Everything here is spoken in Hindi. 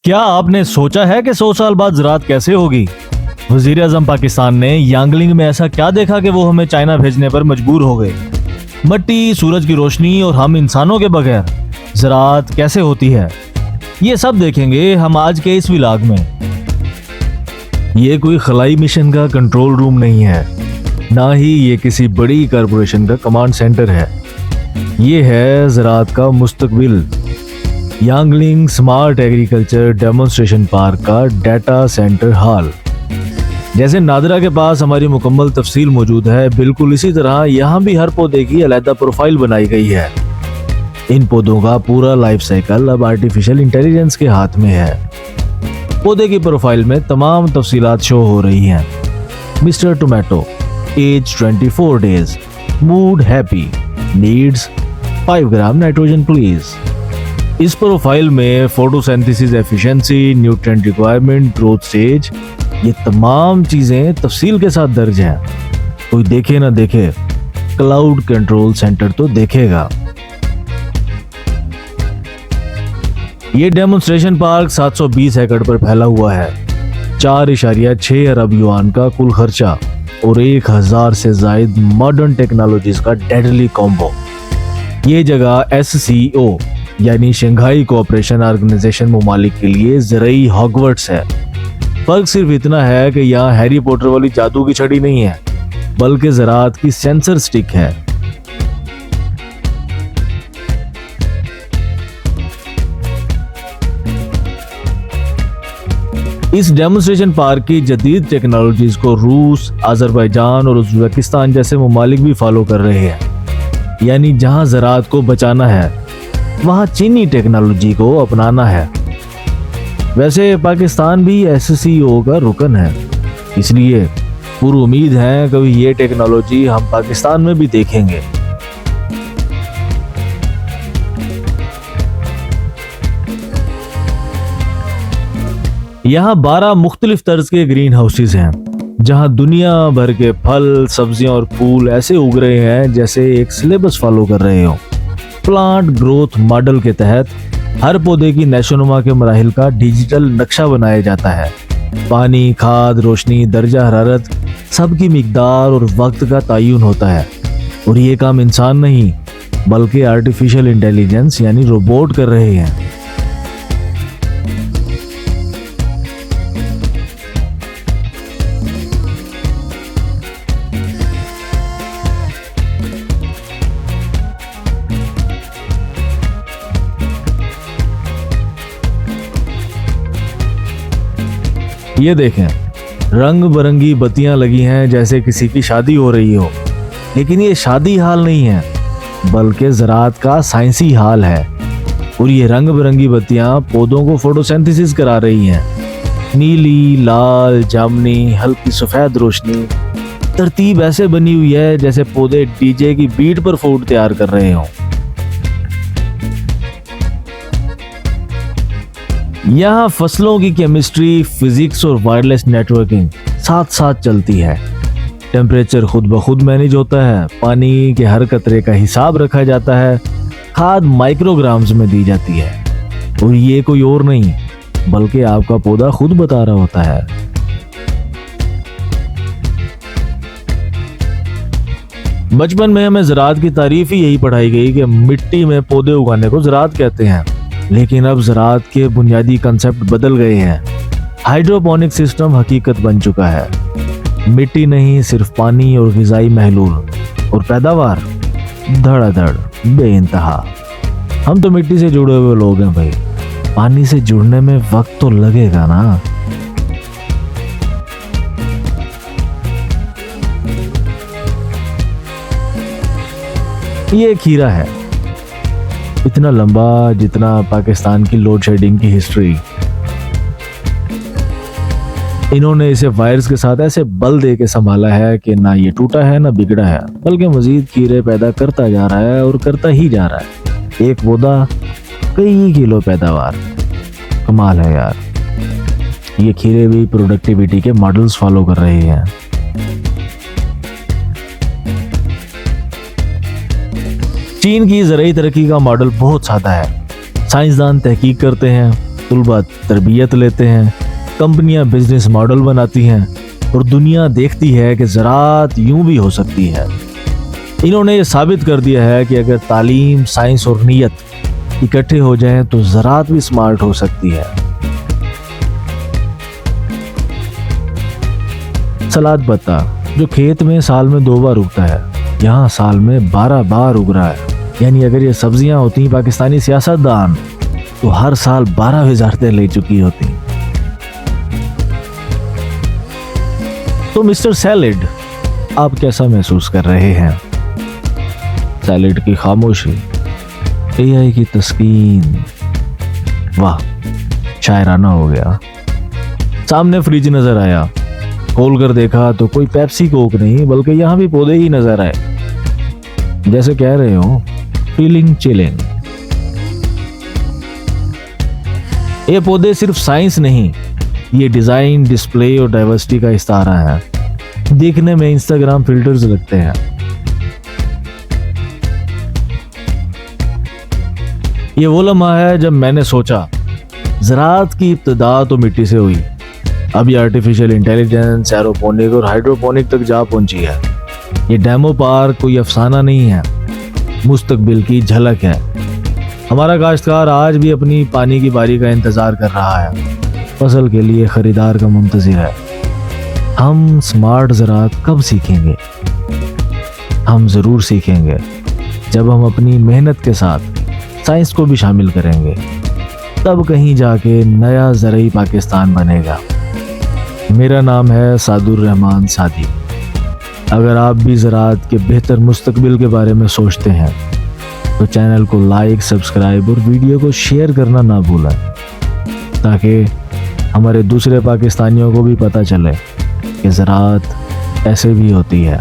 क्या आपने सोचा है कि 100 साल बाद ज़राअत कैसे होगी? वजीर आजम पाकिस्तान ने यांगलिंग में ऐसा क्या देखा कि वो हमें चाइना भेजने पर मजबूर हो गए? मिट्टी, सूरज की रोशनी और हम इंसानों के बगैर ज़राअत कैसे होती है, ये सब देखेंगे हम आज के इस व्लॉग में। ये कोई खलाई मिशन का कंट्रोल रूम नहीं है, ना ही ये किसी बड़ी कारपोरेशन का कमांड सेंटर है। ये है ज़राअत का मुस्तकबिल, यांगलिंग स्मार्ट एग्रीकल्चर डेमोन्स्ट्रेशन पार्क का डाटा सेंटर हॉल। जैसे नादरा के पास हमारी मुकम्मल तफसील मौजूद है, बिल्कुल इसी तरह यहाँ भी हर पौधे की अलग प्रोफाइल बनाई गई है। इन पौधों का पूरा लाइफ साइकिल अब आर्टिफिशियल इंटेलिजेंस के हाथ में है। पौधे की प्रोफाइल में तमाम तफसीलात शो हो रही हैं। Mister tomato, age 24 days, mood happy, needs 5 gram nitrogen please. इस प्रोफाइल में photosynthesis efficiency, nutrient requirement, growth stage, ये तमाम चीजें तफसील के साथ दर्ज हैं। कोई देखे ना देखे, क्लाउड कंट्रोल सेंटर तो देखेगा। ये डेमोन्स्ट्रेशन पार्क 720 एकड़ पर फैला हुआ है। 4.6 अरब युआन का कुल खर्चा और 1000 से जायद मॉडर्न टेक्नोलॉजीज का डेडली कॉम्बो। ये जगह SCO यानी शंघाई कोऑपरेशन ऑर्गेनाइजेशन ममालिक के लिए ज़रई हॉगवर्ट्स है। फर्क सिर्फ इतना है कि यहाँ हैरी पॉटर वाली जादू की छड़ी नहीं है, बल्कि ज़राअत की सेंसर स्टिक है। इस डेमोन्स्ट्रेशन पार्क की जदीद टेक्नोलॉजीज को रूस, अजरबैजान और उज़्बेकिस्तान जैसे ममालिक भी फॉलो कर रहे हैं। यानी जहां ज़राअत को बचाना है, वहां चीनी टेक्नोलॉजी को अपनाना है। वैसे पाकिस्तान भी SCO का रुकन है, इसलिए पूरी उम्मीद है कभी ये टेक्नोलॉजी हम पाकिस्तान में भी देखेंगे। यहाँ 12 मुख्तलिफ तर्ज के ग्रीन हाउसेज हैं, जहाँ दुनिया भर के फल, सब्जियां और फूल ऐसे उग रहे हैं जैसे एक सिलेबस फॉलो कर रहे हो। प्लांट ग्रोथ मॉडल के तहत हर पौधे की नशोनुमा के मराहिल का डिजिटल नक्शा बनाया जाता है। पानी, खाद, रोशनी, दर्जा हरारत, सबकी मिकदार और वक्त का तयन होता है। और ये काम इंसान नहीं बल्कि आर्टिफिशियल इंटेलिजेंस यानी रोबोट कर रहे हैं। ये देखें, रंग बिरंगी बत्तियां लगी हैं जैसे किसी की शादी हो रही हो। लेकिन ये शादी हाल नहीं है, बल्कि ज़राअत का साइंसी हाल है। और ये रंग बिरंगी बत्तियां पौधों को फोटोसिंथेसिस करा रही हैं। नीली, लाल, जामुनी, हल्की सफ़ेद रोशनी, तरतीब ऐसे बनी हुई है जैसे पौधे DJ की बीट पर फूड तैयार कर रहे हों। यहाँ फसलों की केमिस्ट्री, फिजिक्स और वायरलेस नेटवर्किंग साथ साथ चलती है। टेम्परेचर खुद ब खुद मैनेज होता है, पानी के हर कतरे का हिसाब रखा जाता है, खाद माइक्रोग्राम्स में दी जाती है। और ये कोई और नहीं बल्कि आपका पौधा खुद बता रहा होता है। बचपन में हमें ज़राअत की तारीफ ही यही पढ़ाई गई कि मिट्टी में पौधे उगाने को ज़राअत कहते हैं। लेकिन अब ज़राअत के बुनियादी कंसेप्ट बदल गए हैं। हाइड्रोपोनिक सिस्टम हकीकत बन चुका है। मिट्टी नहीं, सिर्फ पानी और ग़िज़ाई महलूल, और पैदावार धड़ाधड़ बेइंतहा। हम तो मिट्टी से जुड़े हुए लोग हैं भाई, पानी से जुड़ने में वक्त तो लगेगा ना। ये खीरा है, इतना लंबा जितना पाकिस्तान की लोड शेडिंग की हिस्ट्री। इन्होंने इसे वायर्स के साथ ऐसे बल दे के संभाला है कि ना ये टूटा है ना बिगड़ा है, बल्कि मजीद कीड़े पैदा करता जा रहा है और करता ही जा रहा है। एक पौधा कई किलो पैदावार, कमाल है यार। ये खीरे भी प्रोडक्टिविटी के मॉडल्स फॉलो कर रहे हैं। चीन की ज़राई तरक्की का मॉडल बहुत सादा है। साइंसदान तहकीक करते हैं, तुलबा तरबियत लेते हैं, कंपनियां बिजनेस मॉडल बनाती हैं और दुनिया देखती है कि ज़राअत यूं भी हो सकती है। इन्होंने ये साबित कर दिया है कि अगर तालीम, साइंस और नीयत इकट्ठे हो जाएं तो ज़राअत भी स्मार्ट हो सकती है। सलाद पत्ता जो खेत में साल में 2 बार उगता है, यहाँ साल में 12 बार उग रहा है। यानी अगर ये सब्जियां होती पाकिस्तानी सियासतदान तो हर साल 12 वजारतें ले चुकी होती। तो मिस्टर सैलेड, आप कैसा महसूस कर रहे हैं? सैलेड की खामोशी, एआई की तस्कीन। वाह, शायराना हो गया। सामने फ्रिज नजर आया, खोल कर देखा तो कोई पेप्सी कोक नहीं बल्कि यहाँ भी पौधे ही नजर आए। जैसे कह रहे हो फीलिंग चिलिंग। ये पौधे सिर्फ साइंस नहीं, ये डिजाइन, डिस्प्ले और डाइवर्सिटी का इस्तारा है। देखने में इंस्टाग्राम फिल्टर्स लगते हैं। ये वो लम्हा है जब मैंने सोचा ज़राअत की इब्तिदा तो मिट्टी से हुई, अब ये आर्टिफिशियल इंटेलिजेंस, एरोपोनिक और हाइड्रोपोनिक तक जा पहुंची है। ये डेमो पार्क कोई अफसाना नहीं है, मुस्तकबिल की झलक है। हमारा काश्तकार आज भी अपनी पानी की बारी का इंतजार कर रहा है, फसल के लिए खरीदार का मुंतजिर है। हम स्मार्ट ज़राअत कब सीखेंगे? हम ज़रूर सीखेंगे जब हम अपनी मेहनत के साथ साइंस को भी शामिल करेंगे। तब कहीं जाके नया ज़रई पाकिस्तान बनेगा। मेरा नाम है सादुर रहमान सादी। अगर आप भी ज़राअत के बेहतर मुस्तकबिल के बारे में सोचते हैं तो चैनल को लाइक, सब्सक्राइब और वीडियो को शेयर करना ना भूलें, ताकि हमारे दूसरे पाकिस्तानियों को भी पता चले कि ज़राअत ऐसे भी होती है।